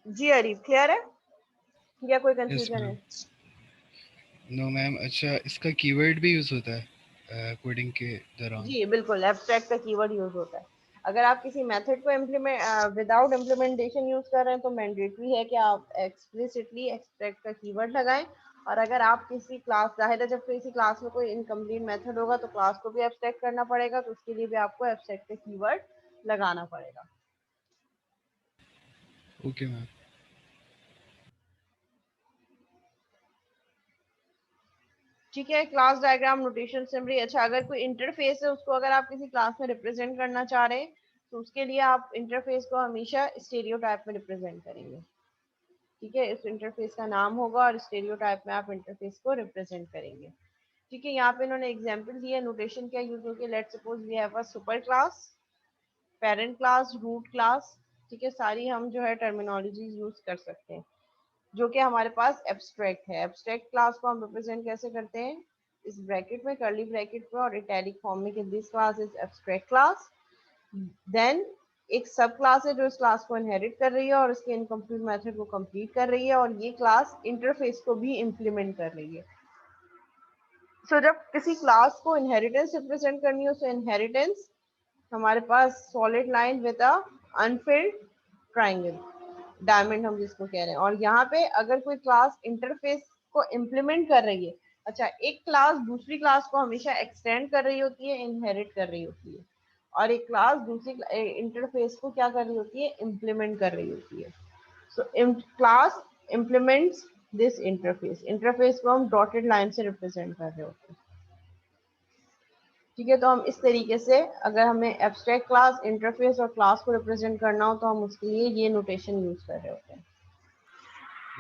[SPEAKER 1] जी अरीफ, क्लियर है या कोई
[SPEAKER 3] यस
[SPEAKER 1] कंफ्यूजन
[SPEAKER 3] मैम।
[SPEAKER 1] है?
[SPEAKER 3] नो मैम, अच्छा इसका कीवर्ड भी यूज होता है कोडिंग के दौरान?
[SPEAKER 1] जी बिल्कुल, एब्स्ट्रैक्ट का कीवर्ड यूज होता है। अगर आप किसी मेथड को इम्प्लीमेंट विदाउट इम्प्लीमेंटेशन यूज कर रहे हैं तो मैंडेटरी है कि आप एक्सप्लिसिटली एब्स्ट्रैक्ट का कीवर्ड लगाएं, और अगर आप किसी क्लास, जाहिर है जब किसी क्लास में कोई इनकम्प्लीट मेथड होगा तो क्लास को भी एब्स्ट्रैक्ट करना पड़ेगा, तो उसके लिए भी आपको एब्स्ट्रैक्ट का कीवर्ड लगाना पड़ेगा।
[SPEAKER 3] Okay ma'am.
[SPEAKER 1] ठीक है, क्लास डायग्राम, नोटेशन, समरी। अच्छा, अगर कोई इंटरफेस है उसको अगर आप किसी क्लास में रिप्रेजेंट करना चाह रहे हैं तो उसके लिए आप इंटरफेस को हमेशा स्टेरियोटाइप में रिप्रेजेंट करेंगे। ठीक है, इस इंटरफेस का नाम होगा और स्टेरियोटाइप में आप इंटरफेस को रिप्रेजेंट करेंगे। ठीक है, यहाँ पे इन्होंने एग्जांपल दिया, नोटेशन क्या यूज होगी। Let's suppose we have a super class, parent class, root class. ठीक है, सारी हम जो है टर्मिनोलॉजी यूज कर सकते हैं जो कि हमारे पास एब्स्ट्रैक्ट है। एब्स्ट्रैक्ट क्लास को हम रिप्रेजेंट कैसे करते हैं, इस ब्रैकेट में, कर्ली ब्रैकेट में और इटैलिक फॉर्म में, कि this class is abstract class. Then एक सब क्लास है जो इस क्लास को इनहेरिट कर रही है और इसके इनकम्प्लीट मेथड को कंप्लीट कर रही है, और ये क्लास इंटरफेस को भी इम्प्लीमेंट कर रही है। सो जब किसी क्लास को इनहेरिटेंस रिप्रेजेंट करनी हो, सो इनहेरिटेंस हमारे पास solid line with a unfilled triangle, diamond हम जिसको कह रहे हैं। और यहाँ पे अगर कोई क्लास इंटरफेस को इम्प्लीमेंट कर रही है, अच्छा, एक क्लास दूसरी क्लास को हमेशा एक्सटेंड कर रही होती है, इनहेरिट कर रही होती है, और एक क्लास दूसरी इंटरफेस को क्या कर रही होती है, इम्प्लीमेंट कर रही होती है। So class implements this interface, interface को हम डॉटेड लाइन से रिप्रेजेंट कर रहे होते हैं। ठीक है, तो हम इस तरीके से, अगर हमें एब्स्ट्रैक्ट क्लास, इंटरफेस और क्लास को रिप्रेजेंट करना हो तो हम उसके लिए ये नोटेशन यूज कर रहे होते हैं।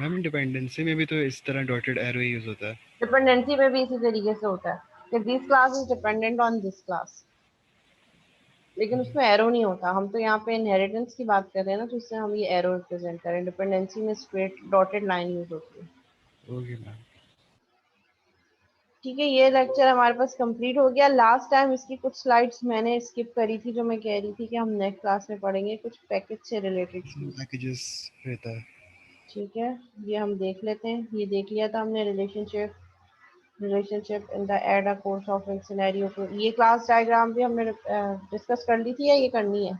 [SPEAKER 3] मैम डिपेंडेंसी में भी तो इस तरह डॉटेड एरो यूज होता है?
[SPEAKER 1] डिपेंडेंसी में भी इसी तरीके से होता है कि this class is dependent on this class, लेकिन उसमें एरो नहीं होता। हम तो यहाँ पे इनहेरिटेंस की बात कर रहे हैं ना, तो इससे हम ये एरो रिप्रेजेंट करें। डिपेंडेंसी में स्ट्रेट डॉटेड लाइन यूज होती है।
[SPEAKER 3] Okay ma'am.
[SPEAKER 1] ठीक है, ये लेक्चर हमारे पास कंप्लीट हो गया। लास्ट टाइम इसकी कुछ स्लाइड्स मैंने स्किप करी थी, जो मैं कह रही थी कि हम नेक्स्ट क्लास में पढ़ेंगे, कुछ पैकेज से रिलेटेड
[SPEAKER 3] इसमें
[SPEAKER 1] चीज।
[SPEAKER 3] पैकेजेस रहता है।
[SPEAKER 1] ठीक है, ये हम देख लेते हैं। ये देख लिया था हमने, relationship in the add a course of scenario को। ये क्लास डायग्राम भी हमने डिस्कस कर ली थी या ये करनी है?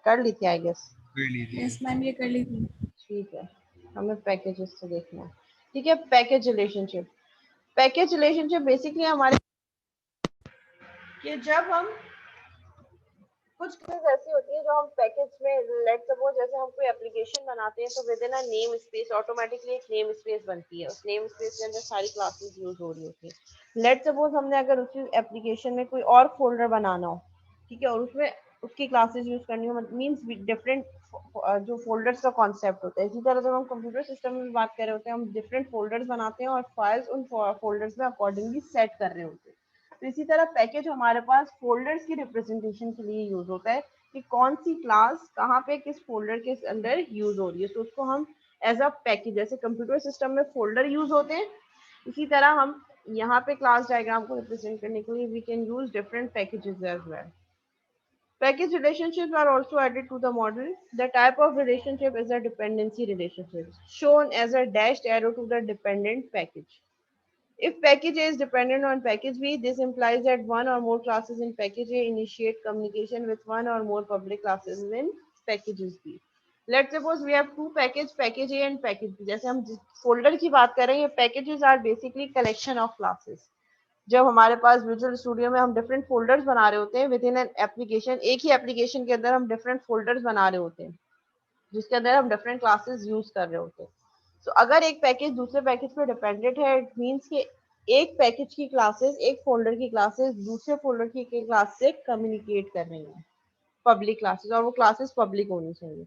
[SPEAKER 1] कर ली थी आई गेस।
[SPEAKER 3] कर लीजिए।
[SPEAKER 4] यस मैम, ये कर ली थी।
[SPEAKER 1] ठीक है, हमें पैकेजेस से देखना है। ठीक है, package relationship. Package relationship basically हमारे, कि जब हम, कुछ चीज ऐसी होती है जो हम पैकेज में, लेट सपोज जैसे हम कोई एप्लीकेशन बनाते हैं तो with in a name space automatically एक नेम स्पेस बनती है, उस नेम स्पेस के अंदर सारी क्लासेस यूज हो रही होती है। लेट सपोज हमने अगर उसी एप्लीकेशन में कोई और फोल्डर बनाना हो, ठीक है, और उसमें उसकी क्लासेस यूज करनी हो, मींस डिफरेंट जो फोल्डर्स का कॉन्सेप्ट होता है। इसी तरह जब हम कंप्यूटर सिस्टम में बात कर रहे होते हैं, हम डिफरेंट फोल्डर्स बनाते हैं और फाइल्स उन फोल्डर्स में अकॉर्डिंगली सेट कर रहे होते हैं। तो इसी तरह पैकेज हमारे पास फोल्डर्स की रिप्रेजेंटेशन के लिए यूज होता है, कि कौन सी क्लास कहाँ पे किस फोल्डर के अंदर यूज हो रही है, तो उसको हम एज अ पैकेज, जैसे कंप्यूटर सिस्टम में फोल्डर यूज होते हैं, इसी तरह हम यहाँ पे क्लास डायग्राम को रिप्रेजेंट करने के लिए we can use different packages as well. Package relationships are also added to the model. The type of relationship is a dependency relationship, shown as a dashed arrow to the dependent package. If package A is dependent on package B, this implies that one or more classes in package A initiate communication with one or more public classes in packages B. Let's suppose we have two packages, package A and package B. जैसे हम folder की बात कर रहे हैं, packages are basically collection of classes. जब हमारे पास visual studio में हम डिफरेंट फोल्डर्स बना रहे होते हैं विद इन एन एप्लीकेशन, एक ही एप्लीकेशन के अंदर हम डिफरेंट फोल्डर्स बना रहे होते हैं जिसके अंदर हम डिफरेंट क्लासेस यूज कर रहे होते हैं। तो अगर एक पैकेज दूसरे पैकेज पे डिपेंडेंट है, इट मींस कि एक पैकेज की क्लासेस, एक फोल्डर की क्लासेस दूसरे फोल्डर की क्लास से कम्युनिकेट कर रही हैं, पब्लिक क्लासेस, और वो क्लासेस पब्लिक होनी चाहिए।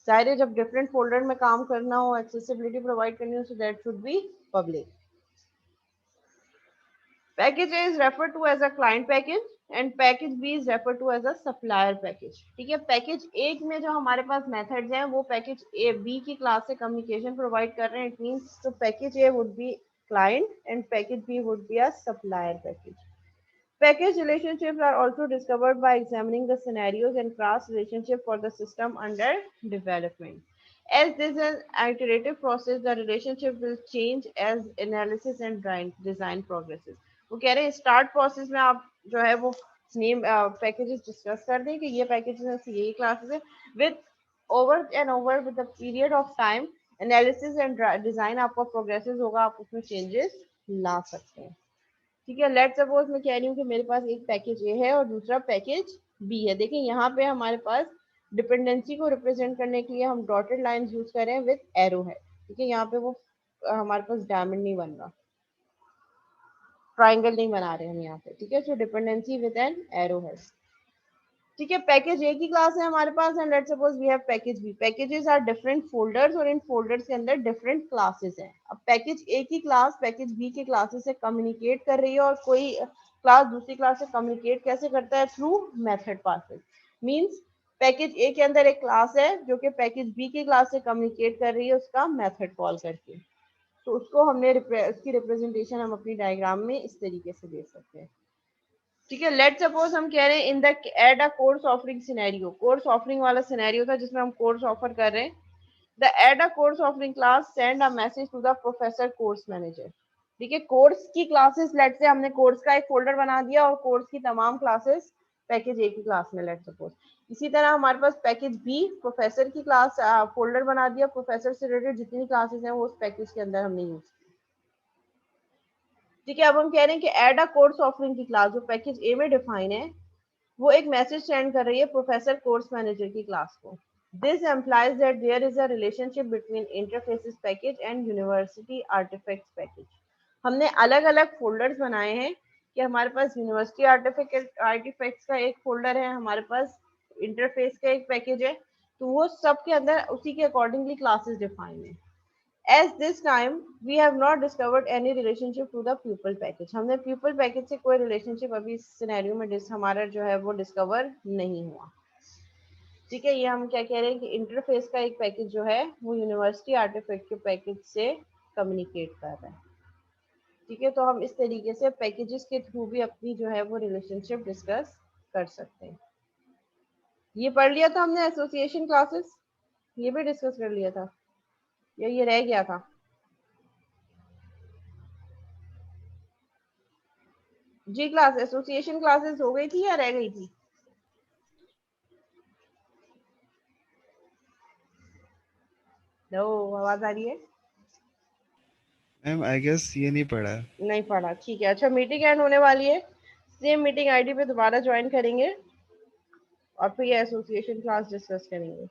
[SPEAKER 1] सारे जब डिफरेंट फोल्डर में काम करना हो, एक्सेसिबिलिटी प्रोवाइड करनी हो, so that should be public. Package A is refer to as a client package and package B is refer to as a supplier package. ठीक है, पैकेज एक में जो हमारे पास मेथड्स हैं वो पैकेज ए बी की क्लास से कम्युनिकेशन प्रोवाइड कर रहे हैं। इट मींस तो package A would be client and package B would be a supplier package. Package relationships are also discovered by examining the scenarios and class relationship for the system under development. As this is an iterative process, the relationship will change as analysis and design progresses. वो कह रहे हैं start process में आप जो है वो name packages discuss कर दें कि ये पैकेजेस हैं, ये क्लासेस है, with over and over with the period of time analysis and design आपका प्रोग्रेसेस होगा, आप उसमें चेंजेस ला सकते हैं। ठीक है, लेट सपोज मैं कह रही हूँ कि मेरे पास एक पैकेज ए है और दूसरा पैकेज बी है। देखिए यहाँ पे हमारे पास डिपेंडेंसी को रिप्रेजेंट करने के लिए हम डॉटेड लाइंस यूज कर रहे हैं विद एरो है। ठीक है, यहाँ पे वो हमारे पास डायमंड नहीं बन रहा, ट्राइंगल नहीं बना रहे हम यहाँ पे। ठीक है, so dependency with an arrow है। ठीक है, पैकेज ए की क्लास है हमारे पास and let's suppose we have package B. Packages are different folders और इन फोल्डर्स के अंदर डिफरेंट क्लासेस हैं। अब पैकेज ए की क्लास पैकेज बी के क्लासेस से कम्युनिकेट कर रही है, और कोई क्लास दूसरी क्लास से कम्युनिकेट कैसे करता है? Through method passes. Means package A के अंदर एक क्लास है जो कि पैकेज बी की क्लास से कम्युनिकेट कर रही है उसका मेथड कॉल करके। तो उसको हमने उसकी रिप्रेजेंटेशन हम अपनी डायग्राम में इस तरीके से दे सकते हैं। ठीक है, लेट सपोज हम कह रहे हैं in the add a course offering scenario. Course offering वाला सिनेरियो था जिसमें हम कोर्स ऑफर कर रहे हैं। The add a course offering class send a message to the professor course manager. ठीक है, कोर्स की क्लासेस, लेट से हमने कोर्स का एक फोल्डर बना दिया और कोर्स की तमाम क्लासेस पैकेज ए की क्लास में, लेट सपोज। इसी तरह हमारे पास पैकेज बी प्रोफेसर की क्लास फोल्डर बना दिया, प्रोफेसर से रिलेटेड जितनी क्लासेस हैं वो उस पैकेज के अंदर हमने यूज। ठीक है, अब हम कह रहे हैं कि एड अ कोर्स ऑफरिंग की क्लास जो पैकेज ए में डिफाइन है वो एक मैसेज सेंड कर रही है प्रोफेसर कोर्स मैनेजर की क्लास को। This implies that there is a relationship between interfaces package and university artifacts package. हमने अलग अलग फोल्डर्स बनाए हैं कि हमारे पास यूनिवर्सिटी आर्टिफैक्ट्स का एक फोल्डर है, हमारे पास इंटरफेस का एक पैकेज है, तो वो सब के अंदर उसी के अकॉर्डिंगली क्लासेस डिफाइन है। As this time we have not discovered any relationship to the pupil package. हमने pupil package से कोई relationship अभी इस सिनेरियो में हमारा जो है वो डिस्कवर नहीं हुआ। ठीक है, ये हम क्या कह रहे हैं कि इंटरफेस का एक पैकेज जो है वो यूनिवर्सिटी आर्टिफैक्ट के पैकेज से कम्युनिकेट कर रहा है। ठीक है, तो हम इस तरीके से पैकेजेस के थ्रू भी अपनी जो है वो रिलेशनशिप डिस्कस कर सकते हैं। ये पढ़ लिया था हमने एसोसिएशन क्लासेस, ये भी डिस्कस कर लिया था या ये रह गया था? जी क्लास एसोसिएशन क्लासेस हो गई थी या रह गई थी? नो, आवाज आ रही है?
[SPEAKER 3] मैम आई गेस ये नहीं पढ़ा।
[SPEAKER 1] नहीं पढ़ा, ठीक है। अच्छा, मीटिंग एंड होने वाली है, सेम मीटिंग आईडी पे दोबारा ज्वाइन करेंगे और फिर ये एसोसिएशन क्लास डिस्कस करेंगे।